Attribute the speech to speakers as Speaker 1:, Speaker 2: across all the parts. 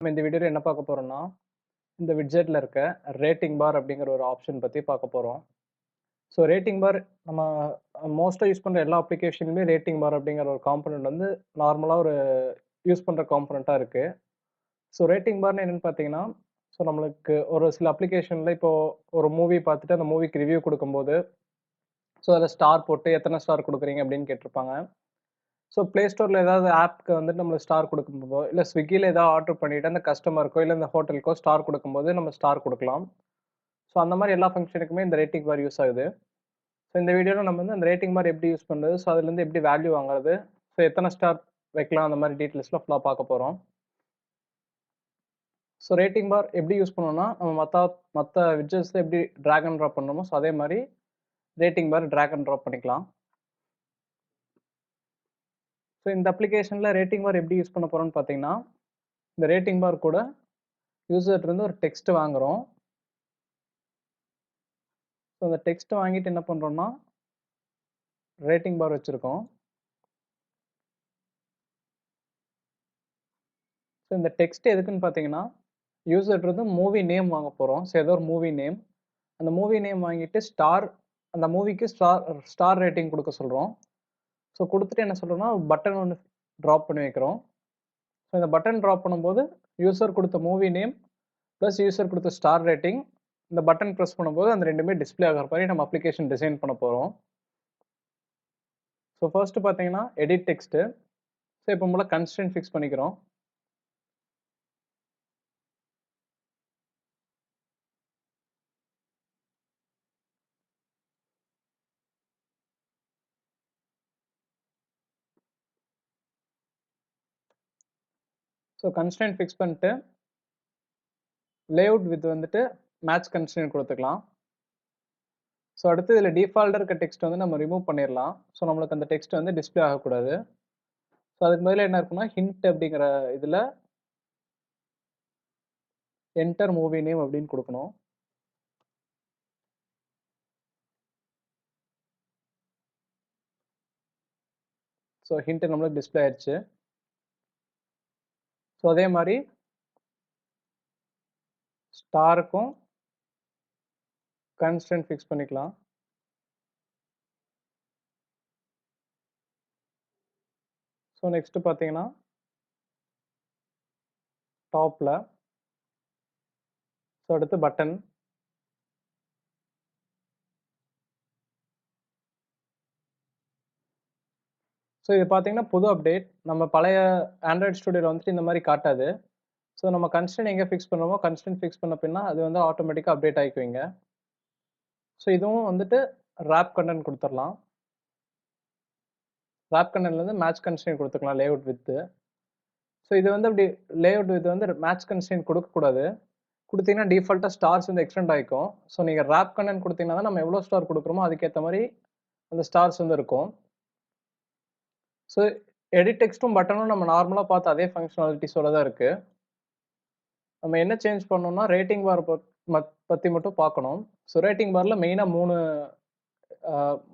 Speaker 1: நம்ம இந்த வீடியோல என்ன பார்க்க போறோம்னா, இந்த விட்ஜெட்ல இருக்க ரேட்டிங் பார் அப்படிங்கிற ஒரு ஆப்ஷன் பத்தி பார்க்க போறோம். ஸோ ரேட்டிங் பார் நம்ம மோஸ்ட்டா யூஸ் பண்ற எல்லா அப்ளிகேஷன்லயுமே ரேட்டிங் பார் அப்படிங்கிற ஒரு காம்போனன்ட் வந்து நார்மலா ஒரு யூஸ் பண்ற காம்போனன்ட்டா இருக்கு. ஸோ ரேட்டிங் பார்னா என்னன்னு பார்த்தீங்கன்னா, ஸோ நம்மளுக்கு ஒரு சில அப்ளிகேஷன்ல இப்போ ஒரு மூவி பார்த்துட்டு அந்த மூவிக்கு ரிவ்யூ குடுக்கும்போது, ஸோ அதில ஸ்டார் போட்டு எத்தன ஸ்டார் குடுக்குறீங்க அப்படின்னு கேட்டிருப்பாங்க. ஸோ Play Storeல ஏதாவது ஆப்க்கு வந்துட்டு நம்ம ஸ்டார் குடுக்கும்போதோ, இல்ல Swiggyல ஏதாவது ஆர்டர் பண்ணிட்டு அந்த கஸ்டமருக்கோ, இல்ல இந்த ஹோட்டலுக்கோ ஸ்டார் குடுக்கும்போது நம்ம ஸ்டார் குடுக்கலாம். ஸோ அந்த மாரி எல்லா ஃபங்ஷனுக்குமே இந்த ரேட்டிங் பார் யூஸ் ஆகுது. ஸோ இந்த வீடியோல நம்ம வந்து அந்த ரேட்டிங் பார் எப்படி யூஸ் பண்றது? ஸோ அதுலேருந்து எப்படி வேல்யூ வாங்குறது? ஸோ எத்தன ஸ்டார் வைக்கலாம்? அந்த மாரி டீட்டெயில்ஸ்லாம் ஃபுல்லா பார்க்க போறோம். ஸோ ரேட்டிங் பார் எப்படி யூஸ் பண்ணுவோம்னா, நம்ம மத்த விட்ஜெட்ஸ்ல எப்படி டிராக் அண்ட் ட்ராப் பண்ணணுமோ, ஸோ அதே மாரி rating bar drag and drop பண்ணிக்கலாம். ஸோ இந்த அப்ளிகேஷன்ல ரேட்டிங் பார் எப்படி யூஸ் பண்ண போறோம்னு பார்த்தீங்கன்னா, இந்த ரேட்டிங் பார் கூட யூசர்ட்டருந்து ஒரு டெக்ஸ்ட் வாங்குறோம். ஸோ அந்த டெக்ஸ்ட் வாங்கிட்டு என்ன பண்றோம்னா, ரேட்டிங் பார் வச்சிருக்கோம். ஸோ இந்த டெக்ஸ்ட் எதுக்குன்னு பார்த்தீங்கன்னா, யூசர்ட்டருந்து மூவி நேம் வாங்க போறோம். ஸோ ஏதோ ஒரு மூவி நேம். அந்த மூவி நேம் வாங்கிட்டு அந்த மூவிக்கு ஸ்டார் ரேட்டிங் குடுக்க சொல்றோம். ஸோ குடுத்துட்டு என்ன சொல்றோம்னா, பட்டன் ஒண்ணு டிராப் பண்ணி வைக்கிறோம். ஸோ இந்த பட்டன் டிராப் பண்ணும்போது, யூசர் குடுத்த மூவி நேம் பிளஸ் யூசர் குடுத்த ஸ்டார் ரேட்டிங் இந்த பட்டன் பிரஸ் பண்ணும்போது அந்த 2மே டிஸ்ப்ளே ஆகுற மாரி நம்ம அப்ளிகேஷன் டிசைன் பண்ண போறோம். ஸோ ஃபர்ஸ்ட் பார்த்தீங்கன்னா, எடிட் டெக்ஸ்ட். ஸோ எப்பவும் போல கன்ஸ்ட்ரெயின்ட் ஃபிக்ஸ் பண்ணிக்கிறோம். ஸோ கன்ஸ்ட்ரெயின்ட் ஃபிக்ஸ் பண்ணிட்டு, லேஅவுட் வித் வந்துட்டு மேட்ச் கன்ஸ்ட்ரெயின்ட் குடுத்துக்கலாம். ஸோ அடுத்து இதில டிஃபால்ட்டா இருக்க டெக்ஸ்ட் வந்து நம்ம ரிமூவ் பண்ணிறலாம். ஸோ நம்மளுக்கு அந்த டெக்ஸ்ட் வந்து டிஸ்ப்ளே ஆகக்கூடாது. ஸோ அதுக்கு பதிலா என்ன இருக்குன்னா, ஹிண்ட் அப்படிங்கிற இதில என்டர் மூவி நேம் அப்படின்னு குடுக்கணும். ஸோ ஹிண்ட் நம்மளுக்கு டிஸ்ப்ளே ஆயிருச்சு. ஸோ அதே மாரி ஸ்டாருக்கும் கான்ஸ்டன்ட் ஃபிக்ஸ் பண்ணிக்கலாம். ஸோ நெக்ஸ்ட் பார்த்தீங்கன்னா, டாப்ல ஸோ அடுத்து பட்டன். ஸோ இது பார்த்தீங்கன்னா, புது அப்டேட். நம்ம பழைய ஆண்ட்ராய்டு ஸ்டுடியோல வந்துட்டு இந்த மாரி காட்டாது. ஸோ நம்ம கன்ஸ்ட்ரெயின்ட் எங்க ஃபிக்ஸ் பண்றோமோ, கன்ஸ்ட்ரெயின்ட் ஃபிக்ஸ் பண்ண பின்னா அது வந்து ஆட்டோமேட்டிக்கா அப்டேட் ஆயிக்குவீங்க. ஸோ இதுவும் வந்துட்டு ராப் கன்டென்ட் குடுத்துறலாம். ராப் கன்டென்ட்லேருந்து மேட்ச் கன்ஸ்ட்ரெயின்ட் குடுத்துக்கலாம் லேஅவுட் வித். ஸோ இது வந்து அப்படி லேஅவுட் வித் வந்து மேட்ச் கன்ஸ்ட்ரெயின்ட் குடுக்கக்கூடாது. குடுத்தீங்கன்னா டிஃபால்ட்டா ஸ்டார்ஸ் வந்து எக்ஸ்டெண்ட் ஆயிக்கும். ஸோ நீங்க ராப் கன்டென்ட் குடுத்தீங்கன்னா தான் நம்ம எவ்வளோ ஸ்டார் குடுக்குறோமோ அதுக்கேத்த மாரி அந்த ஸ்டார்ஸ் வந்து இருக்கும். ஸோ எடிட் டெக்ஸ்ட்டும் பட்டனும் நம்ம நார்மலா பார்த்த அதே ஃபங்ஷனாலிட்டிஸோட தான் இருக்கு. நம்ம என்ன சேஞ்ச் பண்ணணும்னா, ரேட்டிங் பார் பத்தி மட்டும் பார்க்கணும். ஸோ ரேட்டிங் பார்ல மெயினா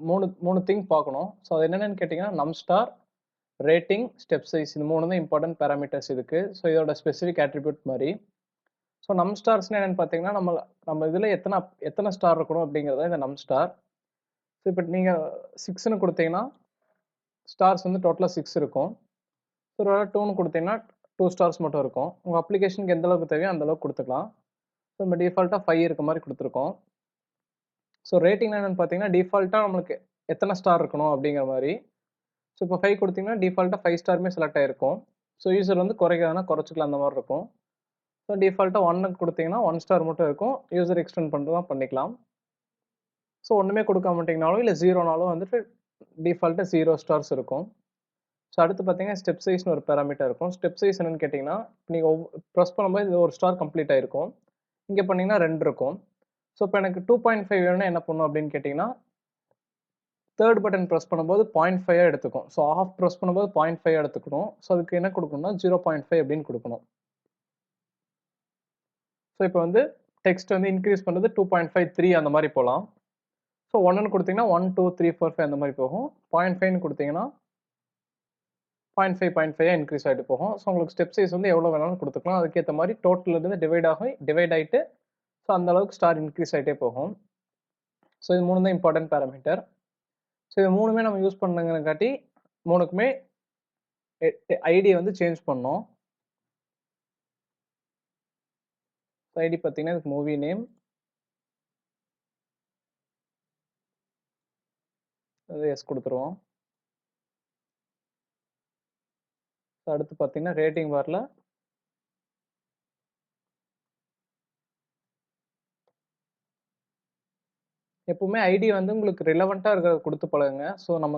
Speaker 1: 3 திங் பார்க்கணும். ஸோ அது என்னென்னன்னு கேட்டீங்கன்னா, நம் ஸ்டார், ரேட்டிங், ஸ்டெப் சைஸ் இது 3 தான் இம்பார்ட்டன்ட் பாராமீட்டர்ஸ் இதுக்கு. ஸோ இதோட ஸ்பெசிஃபிக் அட்ரிபியூட் மாரி. ஸோ நம் ஸ்டார்ஸ்னா என்னன்னு பார்த்தீங்கன்னா, நம்ம இதுல எத்தன ஸ்டார் இருக்கணும் அப்படிங்கிறது தான் இந்த நம் ஸ்டார். ஸோ இப்ப நீங்க 6ன்னு குடுத்தீங்கன்னா, ஸ்டார்ஸ் வந்து டோட்டலா 6 இருக்கும். ஸோ ஒரு வேள 2ன்னு குடுத்தீங்கன்னா, 2 ஸ்டார்ஸ் மட்டும் இருக்கும். உங்க அப்ளிகேஷனுக்கு எந்த அளவுக்கு தேவையோ அந்த அளவுக்கு குடுத்துக்கலாம். ஸோ நம்ம டிஃபால்ட்டா 5 இருக்க மாரி குடுத்துருக்கோம். ஸோ ரேட்டிங்னா என்னன்னு பார்த்தீங்கன்னா, டிஃபால்ட்டா நம்மளுக்கு எத்தன ஸ்டார் இருக்கணும் அப்படிங்கிற மாரி. ஸோ இப்போ 5 குடுத்தீங்கன்னா, டிஃபால்ட்டா 5 ஸ்டாருமே செலக்ட் ஆயிருக்கும். ஸோ யூசர் வந்து குறைக்கிறதுனா குறைச்சுக்கலாம் அந்த மாரி இருக்கும். ஸோ டிஃபால்ட்டா 1க்கு குடுத்தீங்கன்னா, 1 ஸ்டார் மட்டும் இருக்கும். யூசர் எக்ஸ்டெண்ட் பண்றதுனா பண்ணிக்கலாம். ஸோ ஒண்ணுமே குடுக்காம விட்டீங்கனாலும், இல்ல 0னாலும் வந்துட்டு டிஃபால்ட்டா 0 ஸ்டார்ஸ் இருக்கும். ஸோ அடுத்து பார்த்தீங்கன்னா, ஸ்டெப் சைஸ்ன்னு ஒரு பாராமீட்டர் இருக்கும். ஸ்டெப் சைஸ் என்னன்னு கேட்டீங்கன்னா, நீங்க பிரஸ் பண்ணும்போது இது 1 ஸ்டார் கம்ப்ளீட் ஆயிருக்கும். இங்க பண்ணீங்கன்னா 2 இருக்கும். ஸோ இப்போ எனக்கு 2.5 வேணும்னா என்ன பண்ணணும் அப்படின்னு கேட்டீங்கன்னா, 3 பட்டன் பிரஸ் பண்ணும்போது 0.5 எடுத்துக்கும். ஸோ ஆஃப் பிரஸ் பண்ணும்போது 0.5 எடுத்துக்கணும். ஸோ அதுக்கு என்ன குடுக்கணும்னா 0.5 அப்படின்னு குடுக்கணும். ஸோ இப்போ வந்து டெக்ஸ்ட் வந்து இன்கிரீஸ் பண்றது 2.53 அந்த மாரி போலாம். ஸோ 1ன்னு குடுத்தீங்கன்னா 1, 2, 3, 4, 5 அந்த மாரி போகும். 0.5ன்னு குடுத்தீங்கன்னா 0.5 இன்க்ரீஸ் ஆகிட்டு போகும். ஸோ உங்களுக்கு ஸ்டெப் சைஸ் வந்து எவ்வளோ வேணாலும் கொடுத்துக்கலாம். அதுக்கேற்ற மாதிரி டோட்டல்லேருந்து டிவைட் ஆகிட்டு ஸோ அந்த அளவுக்கு ஸ்டார் இன்க்ரீஸ் ஆகிட்டே போகும். ஸோ இது 3 தான் இம்பார்ட்டன்ட் பேராமீட்டர். ஸோ இது 3மே நம்ம யூஸ் பண்ணுங்கிறங்காட்டி 3க்குமே ஐடி வந்து சேஞ்ச் பண்ணோம். ஐடி பார்த்தீங்கன்னா இதுக்கு மூவி நேம், அது எஸ் கொடுத்துருவோம். அடுத்து பார்த்தீங்கன்னா ரேட்டிங் பாரில் எப்பவுமே ஐடி வந்து உங்களுக்கு ரிலவெண்ட்டாக இருக்கிறத கொடுத்து பழகுங்க. ஸோ நம்ம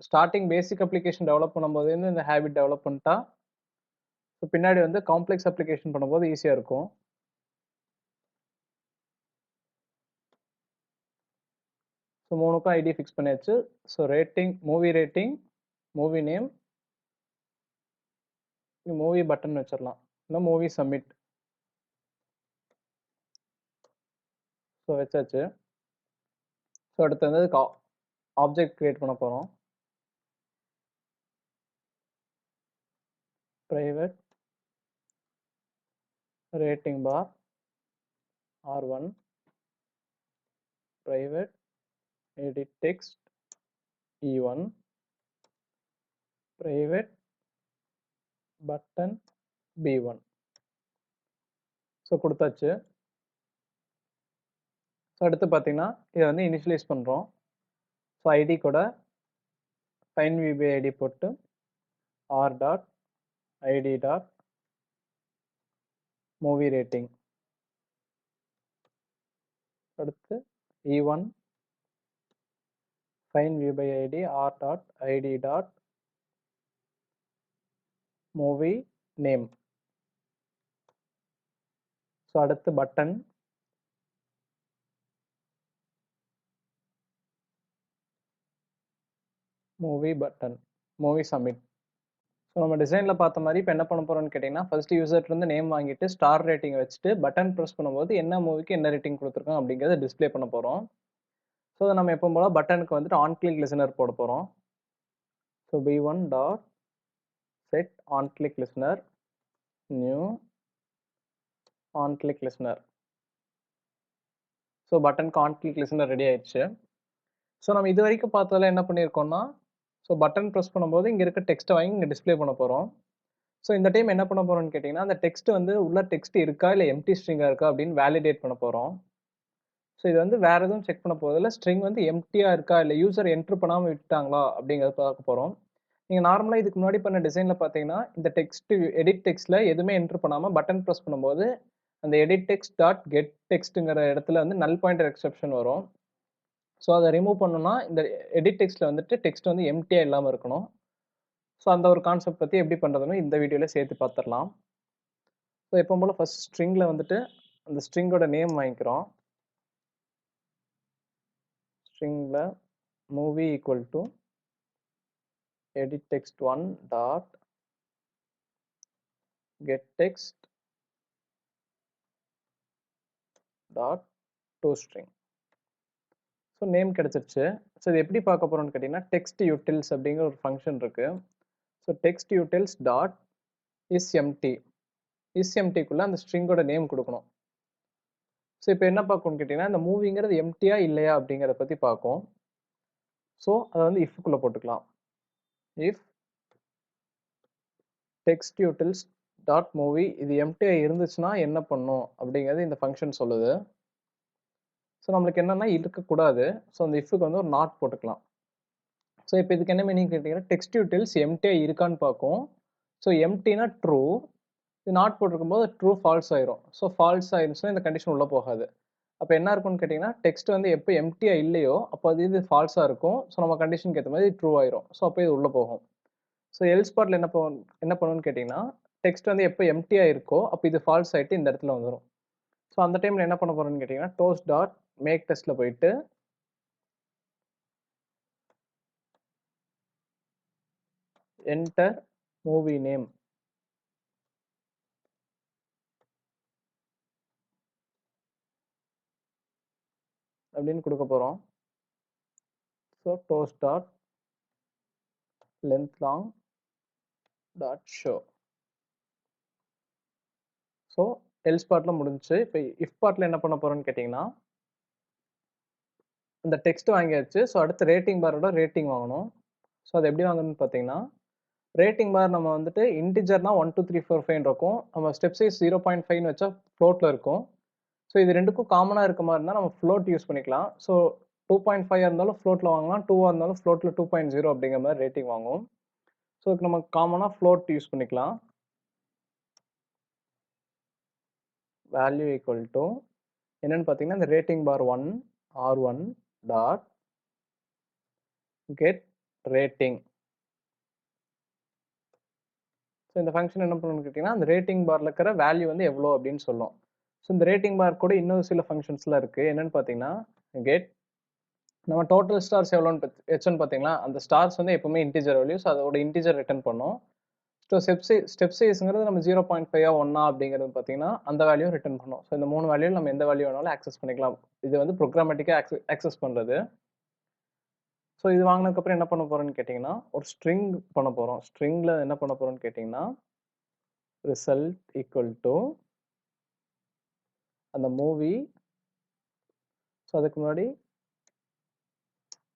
Speaker 1: ஸ்டார்டிங் பேசிக் அப்ளிகேஷன் டெவலப் பண்ணும்போது இந்த ஹேபிட் டெவலப் பண்ணிட்டா ஸோ பின்னாடி வந்து காம்ப்ளெக்ஸ் அப்ளிகேஷன் பண்ணும்போது ஈஸியாக இருக்கும். ஸோ 3க்கும் ஐடி ஃபிக்ஸ் பண்ணியாச்சு. So rating, movie name, movie button வச்சிடலாம், இல்லை மூவி சப்மிட். ஸோ வச்சாச்சு. ஸோ அடுத்து வந்து ஆப்ஜெக்ட் கிரியேட் பண்ண போகிறோம். ப்ரைவேட் ரேட்டிங் பார் R1, private edit text E1, private button B1. So கொடுத்தாச்சு. ஸோ அடுத்து பார்த்தீங்கன்னா இதை வந்து இனிஷியலைஸ் பண்ணுறோம். ஸோ ஐடி கூட find view by id போட்டு r.id. Movie rating. அடுத்து E1 find view by id r.id. Movie name. So அடுத்து button, movie button, movie submit. So நம்ம டிசைனில் பார்த்த மாதிரி இப்போ என்ன பண்ண போகிறோம்னு கேட்டிங்கன்னா, ஃபர்ஸ்ட் யூசர்லேருந்து நேம் வாங்கிட்டு ஸ்டார் ரேட்டிங் வச்சுட்டு பட்டன் ப்ரெஸ் பண்ணும்போது என்ன மூவிக்கு என்ன ரேட்டிங் கொடுத்துருக்கோம் அப்படிங்கிறத டிஸ்பிளே பண்ண போகிறோம். ஸோ அதை நம்ம எப்போ போல பட்டனுக்கு வந்துட்டு ஆன் கிளிக் லிசனர் போட போகிறோம். So B1 dot set on click listener, new on click listener. So பட்டனுக்கு ஆன் கிளிக் லிசனர் ரெடி ஆயிடுச்சு. ஸோ நம்ம இது வரைக்கும் பார்த்ததில் என்ன பண்ணியிருக்கோம்னா, ஸோ பட்டன் ப்ரெஸ் பண்ணும்போது இங்கே இருக்க டெக்ஸ்ட்டை வாங்கி இங்கே டிஸ்பிளே பண்ண போகிறோம். ஸோ இந்த டைம் என்ன பண்ண போகிறோம்னு கேட்டிங்கன்னா, அந்த டெக்ஸ்ட் வந்து உள்ள டெக்ஸ்ட் இருக்கா இல்லை எம்டி ஸ்ட்ரிங்காக இருக்கா அப்படின்னு வேலிடேட் பண்ண போகிறோம். ஸோ இது வந்து வேறு எதுவும் செக் பண்ண போதில்லை, ஸ்ட்ரிங் வந்து எம்டியாக இருக்கா இல்லை யூசர் என்ட்ரு பண்ணாமல் விட்டாங்களா அப்படிங்கிறத பார்க்க போகிறோம். நீங்கள் நார்மலாக இதுக்கு முன்னாடி பண்ண டிசைனில் பார்த்தீங்கன்னா, இந்த டெக்ஸ்ட் எடிட் டெக்ஸ்ட்டில் எதுவுமே என்ட்ரு பண்ணாமல் பட்டன் ப்ரெஸ் பண்ணும்போது அந்த எடிட் டெக்ஸ்ட் டாட் கெட் டெக்ஸ்ட்டுங்கிற இடத்துல வந்து நல் பாயிண்டர் எக்ஸெப்ஷன் வரும். ஸோ அதை ரிமூவ் பண்ணணும்னா இந்த எடிட் டெக்ஸ்ட்டில் வந்துட்டு டெக்ஸ்ட் வந்து எம்டியாக இல்லாமல் இருக்கணும். ஸோ அந்த ஒரு கான்செப்ட் பற்றி எப்படி பண்ணுறதுன்னு இந்த வீடியோவில் சேர்த்து பார்த்துடலாம். ஸோ எப்போ போல் ஃபஸ்ட் ஸ்ட்ரிங்கில் வந்துட்டு அந்த ஸ்ட்ரிங்கோட நேம் வாங்கிக்கிறோம். ஸ்ட்ரிங்கில் movie equal to edit text 1 dot get text dot toString. So name கிடச்சிருச்சு. ஸோ இது எப்படி பார்க்க போகிறோம்னு கேட்டிங்கன்னா, டெக்ஸ்ட் யூட்டில்ஸ் அப்படிங்கிற ஒரு ஃபங்க்ஷன் இருக்குது. So text utils dot is எம்டிக்குள்ளே அந்த ஸ்ட்ரிங்கோட நேம் கொடுக்கணும். ஸோ இப்போ என்ன பார்க்கணும்னு கேட்டிங்கன்னா, இந்த மூவிங்கிறது எம்டியா இல்லையா அப்படிங்கிறத பற்றி பார்க்கும். ஸோ அதை வந்து இஃப்குள்ளே போட்டுக்கலாம். If text utils dot movie இது எம்டியா இருந்துச்சுன்னா என்ன பண்ணும் அப்படிங்கிறது இந்த ஃபங்க்ஷன் சொல்லுது. ஸோ நம்மளுக்கு என்னென்னா இருக்கக்கூடாது. ஸோ அந்த இஃப்க்கு வந்து ஒரு நாட் போட்டுக்கலாம். ஸோ இப்போ இதுக்கு என்ன மீனிங் கேட்டிங்கன்னா, டெக்ஸ்ட் யூட்டில்ஸ் எம்டியா இருக்கான்னு பார்க்கும். ஸோ எம்டினா ட்ரூ, இது நாட் போட்டிருக்கும்போது ட்ரூ ஃபால்ஸ் ஆயிரும். ஸோ ஃபால்ஸ் ஆயிருச்சுன்னா இந்த கண்டிஷன் உள்ளே போகாது. அப்போ என்ன இருக்கும்னு கேட்டிங்கன்னா, டெக்ஸ்ட் வந்து எப்போ எம்டியா இல்லையோ அப்போ அது இது ஃபால்ஸாக இருக்கும். ஸோ நம்ம கண்டிஷனுக்கு ஏற்ற மாதிரி ட்ரூ ஆயிரும். ஸோ அப்போ இது உள்ளே போகும். ஸோ எல்ஸ் பார்ட்டில் என்ன பண்ணணும்னு கேட்டிங்கன்னா, டெக்ஸ்ட் வந்து எப்போ எம்டியா இருக்கோ அப்போ இது ஃபால்ஸ் ஆகிட்டு இந்த இடத்துல வந்துடும். ஸோ அந்த டைமில் என்ன பண்ண போகிறோம்னு கேட்டிங்கன்னா, டோஸ்ட் டாட் மேக் டெஸ்ட்டில் போயிட்டு என்டர் மூவி நேம் அப்படின்னு கொடுக்க போகிறோம். So toast dot length long dot show. So else பார்ட்ல முடிஞ்சுச்சு. இப்போ இஃப் பார்ட்ல என்ன பண்ண போறோம்னு கேட்டிங்கன்னா, இந்த டெக்ஸ்ட் வாங்கியாச்சு. ஸோ அடுத்து ரேட்டிங் பாரோட ரேட்டிங் வாங்கணும். ஸோ அது எப்படி வாங்கணும்னு பார்த்தீங்கன்னா, ரேட்டிங் பார் நம்ம வந்துட்டு இன்டிஜர்னா 1 2 3 4 5 இருக்கும். நம்ம ஸ்டெப் சைஸ் 0.5ன்னு வச்சா ஃப்ளோட்ல இருக்கும். ஸோ இது ரெண்டுக்கும் காமனா இருக்க மாதிரி இருந்தால் நம்ம ஃப்ளோட் யூஸ் பண்ணிக்கலாம். ஸோ 2.5 இருந்தாலும் ஃப்ளோட்ல வாங்கலாம், 2 இருந்தாலும் ஃப்ளோட்ல 2.0 அப்படிங்கிற மாதிரி ரேட்டிங் வாங்கும். ஸோ இதுக்கு நம்ம காமனா ஃப்ளோட் யூஸ் பண்ணிக்கலாம். வேல்யூ ஈக்குவல் டு என்னன்னு பார்த்தீங்கன்னா, இந்த rating bar 1 R1 dot get rating. So இந்த ஃபங்க்ஷன் என்ன பண்ணணும்னு கேட்டிங்கன்னா, அந்த ரேட்டிங் பார்ல இருக்கிற வேல்யூ வந்து எவ்வளோ அப்படின்னு சொல்லும். ஸோ இந்த ரேட்டிங் பார் கூட இன்னும் சில ஃபங்க்ஷன்ஸ்லாம் இருக்குது. என்னன்னு பார்த்தீங்கன்னா, கெட் நம்ம டோட்டல் ஸ்டார்ஸ் எவ்வளோன்னு ஹெச்ன்னு பார்த்தீங்களா, அந்த ஸ்டார்ஸ் வந்து எப்பவுமே இன்டிஜர் வேல்யூஸ், அதோட இன்டிஜர் ரிட்டர்ன் பண்ணும். ஸோ ஸ்டெப் சைஸ்ங்கிறது நம்ம 0.5 1 அப்படிங்கிறது பார்த்தீங்கன்னா அந்த வேல்யூ ரிட்டர்ன் பண்ணும். ஸோ இந்த 3 வேல்யூ நம்ம எந்த வேல்யூ வேணாலும் ஆக்சஸ் பண்ணிக்கலாம். இது வந்து ப்ரோக்ராமேட்டிக்காக ஆக்சஸ் பண்ணுறது. ஸோ இது வாங்கினதுக்கப்புறம் என்ன பண்ண போகிறோன்னு கேட்டிங்கன்னா, ஒரு ஸ்ட்ரிங் பண்ண போகிறோம். ஸ்ட்ரிங்கில் என்ன பண்ண போகிறோம்னு கேட்டிங்கன்னா, ரிசல்ட் ஈக்குவல் டு அந்த மூவி. ஸோ அதுக்கு முன்னாடி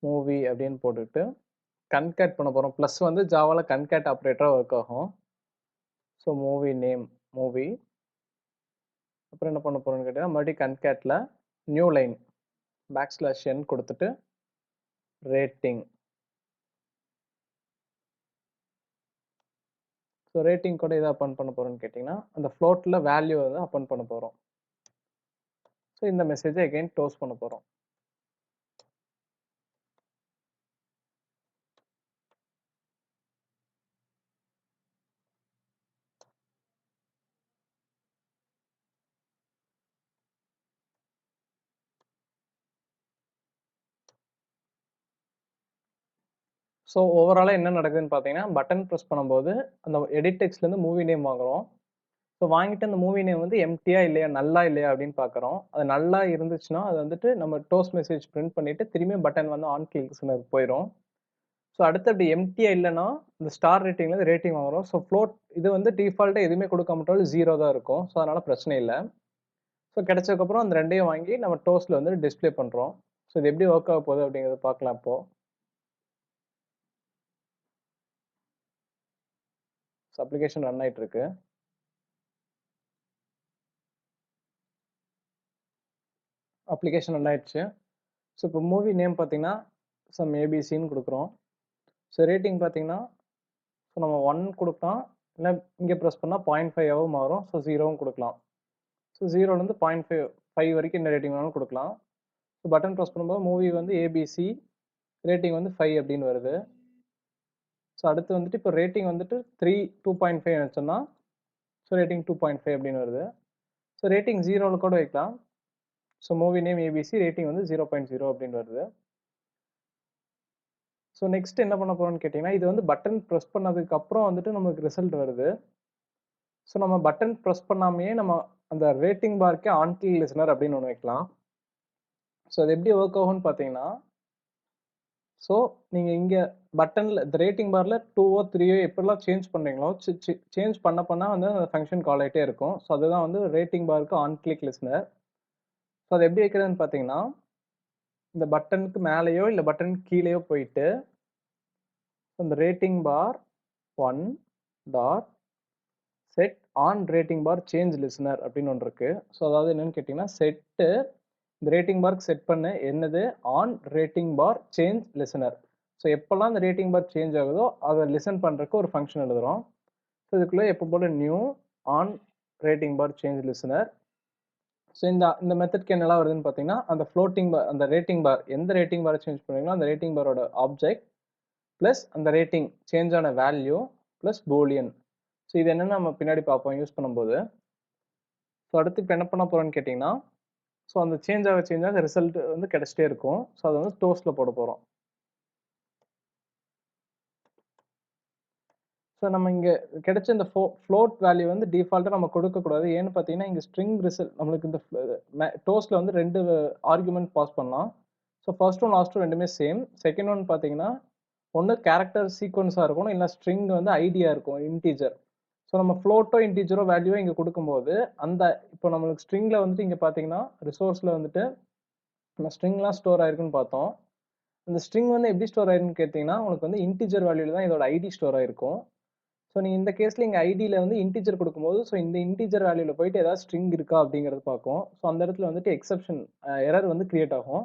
Speaker 1: மூவி அப்படின்னு போட்டுட்டு கன்கேட் பண்ண போகிறோம். ப்ளஸ் வந்து ஜாவாவில் கன்கேட் ஆப்ரேட்டராக ஒர்க் ஆகும். So movie name movie. அப்புறம் என்ன பண்ண போகிறோம்னு கேட்டிங்கன்னா, மறுபடியும் கன்கேட்டில் நியூ லைன் \n கொடுத்துட்டு ரேட்டிங். ஸோ ரேட்டிங் கூட இதை அப்பன் பண்ண போகிறோம்னு கேட்டிங்கன்னா, அந்த ஃப்ளோட்டில் வேல்யூ வந்து அப்பன் பண்ண போகிறோம். ஸோ இந்த மெசேஜை அகைன் க்ளோஸ் பண்ண போகிறோம். ஸோ ஓவராலாக என்ன நடக்குதுன்னு பார்த்தீங்கன்னா, பட்டன் ப்ரெஸ் பண்ணும்போது அந்த எடிட் டெக்ஸ்ட்லேருந்து மூவி நேம் வாங்குகிறோம். ஸோ வாங்கிட்டு அந்த மூவி நேம் வந்து எம்டியா இல்லையா, நல்லா இல்லையா அப்படின்னு பார்க்குறோம். அது நல்லா இருந்துச்சுன்னா அது வந்துட்டு நம்ம டோஸ்ட் மெசேஜ் பிரிண்ட் பண்ணிவிட்டு திரும்பியும் பட்டன் வந்து ஆன் கிளிக்ஸ்னு போயிடும். ஸோ அடுத்து அப்படி எம்டியா இல்லைன்னா இந்த ஸ்டார் ரேட்டிங்லேருந்து ரேட்டிங் வாங்குறோம். ஸோ ஃப்ளோட் இது வந்து டிஃபால்ட்டாக எதுவுமே கொடுக்காமட்டாலும் 0 தான் இருக்கும். ஸோ அதனால் பிரச்சனை இல்லை. ஸோ கிடைச்சதுக்கப்புறம் அந்த ரெண்டையும் வாங்கி நம்ம டோஸ்ட்டில் வந்து டிஸ்பிளே பண்ணுறோம். ஸோ இது எப்படி ஒர்க் ஆக போகுது அப்படிங்கிறத பார்க்கலாம் இப்போது. ஸோ அப்ளிகேஷன் ரன் ஆகிட்டு இருக்கு. அப்ளிகேஷன் ரன் ஆயிடுச்சு. ஸோ இப்போ மூவி நேம் பார்த்தீங்கன்னா சம் ஏபிசின்னு கொடுக்குறோம். ஸோ ரேட்டிங் பார்த்தீங்கன்னா, ஸோ நம்ம 1 கொடுக்கலாம், இல்லை இங்கே ப்ரெஸ் பண்ணால் 0.5 மாறும். ஸோ 0வும் கொடுக்கலாம். ஸோ 0லேருந்து 0.5 வரைக்கும் என்ன ரேட்டிங் வேணாலும் கொடுக்கலாம். ஸோ பட்டன் ப்ரெஸ் பண்ணும்போது மூவி வந்து ஏபிசி, ரேட்டிங் வந்து 5 அப்படின்னு வருது. ஸோ அடுத்து வந்துட்டு இப்போ ரேட்டிங் வந்துட்டு 2.5 வச்சோம்னா ஸோ ரேட்டிங் 2.5 அப்படின்னு வருது. ஸோ ரேட்டிங் 0வில் கூட வைக்கலாம். So movie name ABC, rating வந்து 0.0 அப்படின்னு வருது. ஸோ நெக்ஸ்ட் என்ன பண்ண போகிறோம்னு கேட்டிங்கன்னா, இது வந்து பட்டன் ப்ரெஸ் பண்ணதுக்கு அப்புறம் வந்துட்டு நமக்கு ரிசல்ட் வருது. ஸோ நம்ம பட்டன் ப்ரெஸ் பண்ணாமையே நம்ம அந்த ரேட்டிங் பார்க்கே ஆன் கீ லிசனர் அப்படின்னு ஒன்று வைக்கலாம். ஸோ அது எப்படி ஒர்க் ஆகும்னு பார்த்தீங்கன்னா, ஸோ நீங்கள் இங்கே பட்டனில் இந்த ரேட்டிங் பாரில் 2ஓ 3ஓ எப்படிலாம் சேஞ்ச் பண்ணுறீங்களோ சேஞ்ச் பண்ண வந்து அந்த ஃபங்க்ஷன் கால் ஆகிட்டே இருக்கும். ஸோ அதுதான் வந்து ரேட்டிங் பாருக்கு ஆன் கிளிக் லிசனர். ஸோ அது எப்படி வைக்கிறதுன்னு பார்த்தீங்கன்னா, இந்த பட்டனுக்கு மேலேயோ இல்லை பட்டனுக்கு கீழேயோ போயிட்டு இந்த rating bar 1 dot set on rating bar change listener அப்படின்னு ஒன்று இருக்குது. ஸோ அதாவது என்னன்னு கேட்டிங்கன்னா, செட்டு இந்த ரேட்டிங் பார்க்கு செட் பண்ண என்னது on rating bar change listener. So எப்போல்லாம் இந்த ரேட்டிங் பார் சேஞ்ச் ஆகுதோ அதை லிசன் பண்ணுறதுக்கு ஒரு ஃபங்க்ஷன் எழுதுகிறோம். ஸோ இதுக்குள்ளே எப்போ போல் new on rating bar change listener. So இந்த மெத்தட்க்கு என்னெல்லாம் வருதுன்னு பார்த்தீங்கன்னா, அந்த ஃப்ளோட்டிங் பார், அந்த ரேட்டிங் பார் எந்த ரேட்டிங் பாரை சேஞ்ச் பண்ணுறீங்களோ அந்த ரேட்டிங் பாரோட ஆப்ஜெக்ட் ப்ளஸ் அந்த ரேட்டிங் சேஞ்ச் ஆன வேல்யூ ப்ளஸ் பூலியன். ஸோ இது என்னென்னு நம்ம பின்னாடி பார்ப்போம் யூஸ் பண்ணும்போது. ஸோ அடுத்து இப்போ என்ன பண்ண போகிறோன்னு கேட்டிங்கன்னா, ஸோ அந்த சேஞ்ச் ஆக ரிசல்ட் வந்து கிடச்சிட்டே இருக்கும். ஸோ அதை வந்து டோஸ்ட்டில் போட போகிறோம். ஸோ நம்ம இங்கே கிடைச்ச இந்த ஃப்ளோட் வேல்யூ வந்து டிஃபால்ட்டாக நம்ம கொடுக்கக்கூடாது. ஏன்னு பார்த்தீங்கன்னா, இங்கே ஸ்ட்ரிங் ரிசல்ட் நம்மளுக்கு இந்த டோஸ்ட்டில் வந்து 2 ஆர்குமெண்ட் பாஸ் பண்ணலாம். So first one last one ரெண்டுமே சேம். செகண்ட் ஒன் பார்த்தீங்கன்னா ஒன்று கேரக்டர் சீக்வன்ஸாக இருக்கணும், இல்லை ஸ்ட்ரிங் வந்து ஐடியா இருக்கும், இன்டீஜர். ஸோ நம்ம ஃப்ளோட்டோ இன்டீஜரோ வேல்யூவோ இங்கே கொடுக்கும்போது அந்த இப்போ நம்மளுக்கு ஸ்ட்ரிங்கில் வந்துட்டு இங்கே பார்த்தீங்கன்னா ரிசோர்ஸில் வந்துட்டு நம்ம ஸ்ட்ரிங்லாம் ஸ்டோர் ஆயிருக்குன்னு பார்த்தோம். அந்த ஸ்ட்ரிங் வந்து எப்படி ஸ்டோர் ஆயிருக்குன்னு கேட்டிங்கன்னா உங்களுக்கு வந்து இன்டீஜர் வேல்யூவில் தான் இதோட ஐடி ஸ்டோர் ஆயிருக்கும். ஸோ நீங்கள் இந்த கேஸில் இங்கே ஐடியில் வந்து இன்டீஜர் கொடுக்கும்போது ஸோ இந்த இன்டீஜர் வேல்யூவில் போயிட்டு ஏதாவது ஸ்ட்ரிங் இருக்கா அப்படிங்கிறது பார்க்கும். ஸோ அந்த இடத்துல வந்துட்டு எக்ஸப்ஷன் எரர் வந்து கிரியேட் ஆகும்.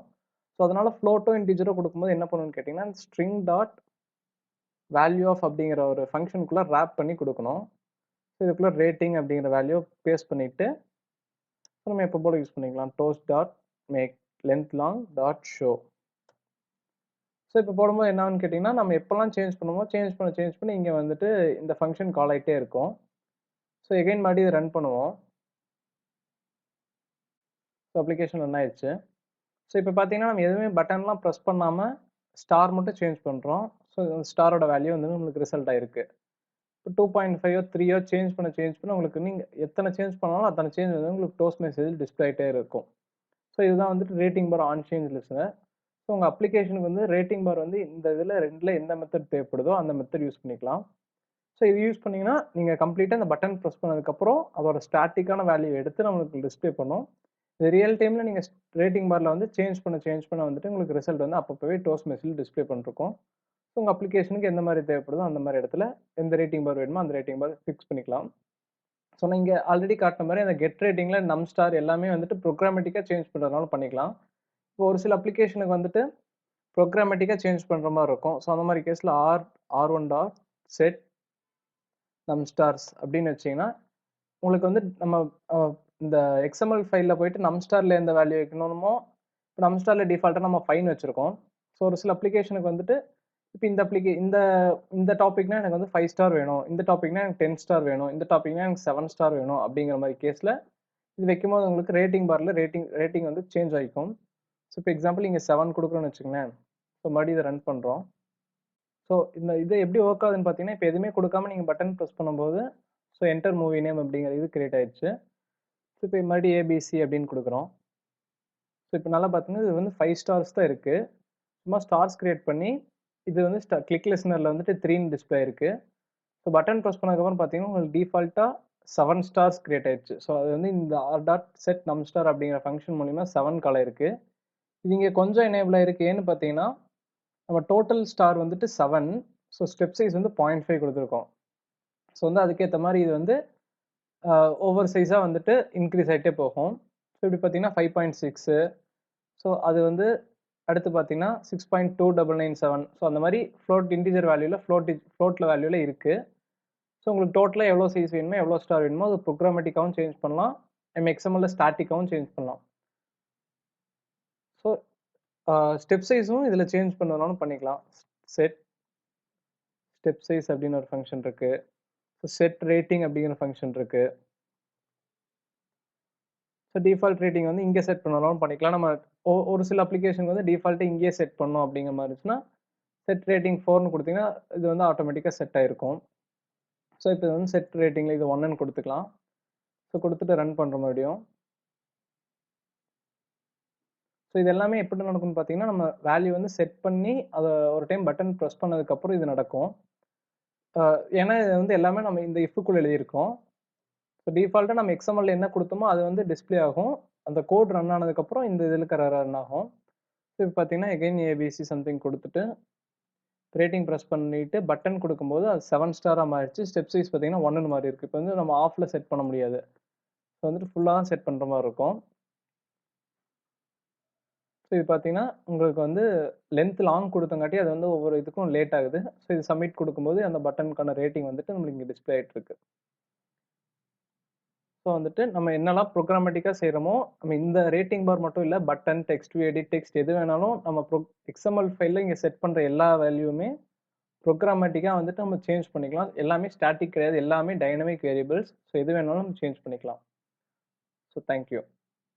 Speaker 1: ஸோ அதனால ஃப்ளோட்டோ இன்டீஜரோ கொடுக்கும்போது என்ன பண்ணணும்னு கேட்டிங்கன்னா ஸ்ட்ரிங் டாட் வேல்யூ ஆஃப் அப்படிங்கிற ஒரு ஃபங்க்ஷனுக்குள்ளே ரேப் பண்ணி கொடுக்கணும். ஸோ இதுக்குள்ளே ரேட்டிங் அப்படிங்கிற வேல்யூ பேஸ்ட் பண்ணிவிட்டு நம்ம எப்போ போல யூஸ் பண்ணிக்கலாம். Toast dot make length long dot show. So இப்போ போடும்போது என்னன்னு கேட்டிங்கன்னா நம்ம எப்போல்லாம் சேஞ்ச் பண்ணுமோ சேஞ்ச் பண்ணி இங்கே வந்துட்டு இந்த ஃபங்க்ஷன் கால் ஆகிட்டே இருக்கும். ஸோ எகைன் மறுபடியும் இதை ரன் பண்ணுவோம். ஸோ அப்ளிகேஷன் ரன் ஆயிடுச்சு. ஸோ இப்போ பார்த்தீங்கன்னா நம்ம எதுவுமே பட்டன்லாம் ப்ரெஸ் பண்ணாமல் ஸ்டார் மட்டும் சேஞ்ச் பண்ணுறோம். ஸோ ஸ்டாரோட வேல்யூ வந்து நம்மளுக்கு ரிசல்ட் ஆயிருக்கு. இப்போ 2.5 3 சேஞ்ச் பண்ண உங்களுக்கு நீங்கள் எத்தனை சேஞ்ச் பண்ணாலும் அத்தனை சேஞ்ச் வந்து உங்களுக்கு டோஸ்ட் மெசேஜ் டிஸ்பிளே ஆகிட்டே இருக்கும். ஸோ இதுதான் வந்துட்டு ரேட்டிங் பார் ஆன் சேஞ்ச் லிஸ்ட்டுங்க. ஸோ உங்கள் அப்ளிகேஷனுக்கு வந்து ரேட்டிங் பார் வந்து இந்த இதில் ரெண்டில் எந்த மெத்தட் தேவைப்படுதோ அந்த மெத்தட் யூஸ் பண்ணிக்கலாம். ஸோ இது யூஸ் பண்ணிங்கன்னா நீங்கள் கம்ப்ளீட்டாக அந்த பட்டன் ப்ரெஸ் பண்ணதுக்கப்புறம் அதோட ஸ்டாட்டிக்கான வேல்யூ எடுத்து நம்மளுக்கு டிஸ்பிளே பண்ணும். இது ரியல் டைமில் நீங்கள் ரேட்டிங் பாரில் வந்து சேஞ்ச் பண்ண வந்துட்டு உங்களுக்கு ரிசல்ட் வந்து அப்பப்போவே டோஸ்ட் மெசேஜ் டிஸ்பிளே பண்ணிருக்கோம். ஸோ உங்கள் அப்ளிகேஷனுக்கு எந்த மாதிரி தேவைப்படுதோ அந்த மாதிரி இடத்துல எந்த ரேட்டிங் பார் வேணுமோ அந்த ரேட்டிங் பார் ஃபிக்ஸ் பண்ணிக்கலாம். ஸோ நீங்கள் ஆல்ரெடி காட்டின மாதிரி அந்த கெட் ரேட்டிங்கில் நம் ஸ்டார் எல்லாமே வந்துட்டு ப்ரோக்ராமேட்டிக்காக சேஞ்ச் பண்ணுறதுனால பண்ணிக்கலாம். இப்போ ஒரு சில அப்ளிகேஷனுக்கு வந்துட்டு ப்ரோக்ராமேட்டிக்காக சேஞ்ச் பண்ணுற மாதிரி இருக்கும். ஸோ அந்த மாதிரி கேஸில் R1 டாட் செட் நம் ஸ்டார்ஸ் அப்படின்னு வச்சிங்கன்னா உங்களுக்கு வந்து நம்ம இந்த எக்ஸ்எம்எல் ஃபைலில் போயிட்டு நம் ஸ்டாரில் எந்த வேல்யூ வைக்கணுமோ இப்போ நம் ஸ்டாரில் டிஃபால்ட்டாக நம்ம ஃபைன் வச்சுருக்கோம். ஸோ ஒரு சில அப்ளிகேஷனுக்கு வந்துட்டு இப்போ இந்த டாபிக்னா எனக்கு வந்து 5 ஸ்டார் வேணும், இந்த டாபிக்னா எனக்கு 10 ஸ்டார் வேணும், இந்த டாபிக்னா எனக்கு 7 ஸ்டார் வேணும் அப்படிங்கிற மாதிரி கேஸில் இது வைக்கும்போது உங்களுக்கு ரேட்டிங் பாரில் ரேட்டிங் வந்து சேஞ்ச் ஆகிக்கும். ஸோ இப்போ எக்ஸாம்பிள் இங்கே 7 கொடுக்குறோன்னு வச்சுக்கோங்களேன். ஸோ மறுபடியும் இதை ரன் பண்ணுறோம். ஸோ இது எப்படி ஒர்க் ஆகுதுன்னு பார்த்தீங்கன்னா இப்போ எதுவுமே கொடுக்காம நீங்கள் பட்டன் ப்ரெஸ் பண்ணும்போது ஸோ என்டர் மூவி நேம் அப்படிங்கிற இது கிரியேட் ஆயிடுச்சு. ஸோ இப்போ மறுபடியும் ஏபிசி அப்படின்னு கொடுக்குறோம். ஸோ இப்போ நல்லா பார்த்தீங்கன்னா இது வந்து 5 ஸ்டார்ஸ் தான் இருக்குது. சும்மா ஸ்டார்ஸ் கிரியேட் பண்ணி இது வந்து கிளிக் லிஸ்னரில் வந்துட்டு 3 டிஸ்பிளே இருக்குது. ஸோ பட்டன் ப்ரெஸ் பண்ணதுக்கப்புறம் பார்த்தீங்கன்னா உங்களுக்கு டிஃபால்ட்டாக 7 ஸ்டார்ஸ் கிரியேட் ஆயிடுச்சு. ஸோ அது வந்து இந்த r.set num star அப்படிங்கிற ஃபங்க்ஷன் மூலிமா 7 கால் இருக்குது. இது இங்கே கொஞ்சம் எனேபிள் ஆயிருக்கு. ஏன்னு பார்த்தீங்கன்னா நம்ம டோட்டல் ஸ்டார் வந்துட்டு 7. ஸோ ஸ்டெப் சைஸ் வந்து 0.5 கொடுத்துருக்கோம். ஸோ வந்து அதுக்கேற்ற மாதிரி இது வந்து ஓவர் சைஸாக வந்துட்டு இன்க்ரீஸ் ஆகிட்டே போகும். ஸோ இப்படி பார்த்தீங்கன்னா 5.6. ஸோ அது வந்து அடுத்து பார்த்தீங்கன்னா 6.2997. ஸோ அந்த மாதிரி இன்டிஜர் வேல்யூவில் ஃப்ளோட்டில் வேல்யூவில் இருக்குது. ஸோ உங்களுக்கு டோட்டலாக எவ்வளோ சைஸ் வேணுமோ எவ்வளோ ஸ்டார் வேணுமோ அது ப்ரோக்ராமேட்டிக்காகவும் சேஞ்ச் பண்ணலாம், எக்ஸ்எம்எல்ல ஸ்டாட்டிக்காகவும் சேஞ்ச் பண்ணலாம். ஸோ ஸ்டெப் சைஸும் இதில் சேஞ்ச் பண்ணனாலும் பண்ணிக்கலாம். செட் ஸ்டெப் சைஸ் அப்படின்னு ஒரு ஃபங்க்ஷன் இருக்குது. ஸோ செட் ரேட்டிங் அப்படிங்கிற ஃபங்க்ஷன் இருக்குது. ஸோ டிஃபால்ட் ரேட்டிங் வந்து இங்கே செட் பண்ணாலும் பண்ணிக்கலாம். நம்ம ஒரு சில அப்ளிகேஷனுக்கு வந்து டிஃபால்ட்டு இங்கேயே செட் பண்ணோம் அப்படிங்கிற மாதிரி இருந்துச்சுன்னா செட் ரேட்டிங் 4ன்னு கொடுத்தீங்கன்னா இது வந்து ஆட்டோமேட்டிக்காக செட் ஆகிருக்கும். ஸோ இப்போ இது வந்து செட் ரேட்டிங்கில் இது 1ன்னு கொடுத்துக்கலாம். ஸோ கொடுத்துட்டு ரன் பண்ணுற மறுபடியும். ஸோ இது எல்லாமே எப்படி நடக்கும்னு பார்த்தீங்கன்னா நம்ம வேல்யூ வந்து செட் பண்ணி அதை ஒரு டைம் பட்டன் ப்ரெஸ் பண்ணதுக்கப்புறம் இது நடக்கும். ஏன்னா இது வந்து எல்லாமே நம்ம இந்த இஃப்க்குள்ளே எழுதியிருக்கோம். ஸோ டிஃபால்ட்டாக நம்ம எக்ஸ்எம்எல்ல என்ன கொடுத்தோமோ அது வந்து டிஸ்பிளே ஆகும். அந்த கோட் ரன் ஆனதுக்கப்புறம் இந்த இதில் ரன் ஆகும். ஸோ இப்போ பார்த்தீங்கன்னா எகைன் ஏபிசி சம்திங் கொடுத்துட்டு ரேட்டிங் ப்ரெஸ் பண்ணிவிட்டு பட்டன் கொடுக்கும்போது அது 7 ஸ்டாராக மாறிடுச்சு. ஸ்டெப் சைஸ் பார்த்தீங்கன்னா 1ன்னு மாதிரி இருக்குது. இப்போ வந்து நம்ம ஆஃபில் செட் பண்ண முடியாது. ஸோ வந்துட்டு ஃபுல்லாக தான் செட் பண்ணுற மாதிரி இருக்கும். ஸோ இது பார்த்தீங்கன்னா உங்களுக்கு வந்து லென்த் லாங் கொடுத்தங்காட்டி அது வந்து ஒவ்வொரு இதுக்கும் லேட் ஆகுது. ஸோ இது சப்மிட் கொடுக்கும்போது அந்த பட்டனுக்கான ரேட்டிங் வந்துட்டு நம்மளுக்கு இங்கே டிஸ்பிளே ஆகிட்டு இருக்கு. ஸோ வந்துட்டு நம்ம என்னெல்லாம் ப்ரோக்ராமேட்டிக்காக செய்கிறோமோ நம்ம இந்த ரேட்டிங் பார் மட்டும் இல்லை பட்டன் டெக்ஸ்ட் எடிட் டெக்ஸ்ட் எது வேணாலும் நம்ம எக்ஸ்எம்எல் ஃபைலில் இங்கே செட் பண்ணுற எல்லா வேல்யூமே ப்ரோக்ராமேட்டிக்காக வந்துட்டு நம்ம சேஞ்ச் பண்ணிக்கலாம். எல்லாமே ஸ்டாட்டிக் கிடையாது, எல்லாமே டைனமிக் வேரியபிள்ஸ். ஸோ எது வேணாலும் நம்ம சேஞ்ச் பண்ணிக்கலாம். So thank you.